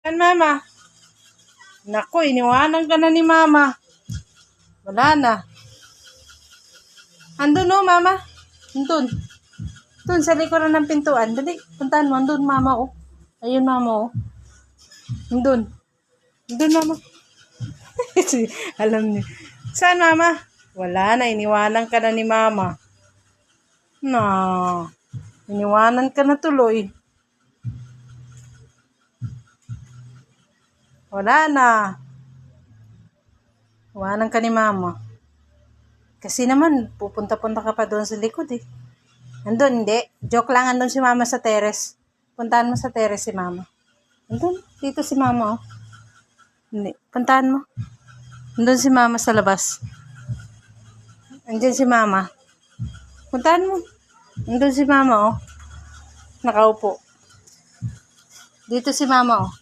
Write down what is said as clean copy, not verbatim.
Yan, mama. Naku, iniwanan ka na ni mama. Wala na. Andun o, mama. Andun. Andun, sa likuran ng pintuan. Dali, puntahan mo. Andun, mama o. Ayun, mama o. Andun. Andun, mama. Alam niyo. Saan, mama? Wala na, iniwanan ka na ni mama. No. Iniwanan ka na tuloy. Wala na. Iwanan ka ni mama. Kasi naman, pupunta-punta ka pa doon sa likod eh. Andun, hindi. Joke lang, andun si mama sa terrace. Puntahan mo sa terrace si mama. Andun, dito si mama oh. Hindi, puntahan mo. Andun si mama sa labas. Andun si mama. Puntahan mo. Andun si mama oh. Nakaupo. Dito si mama oh.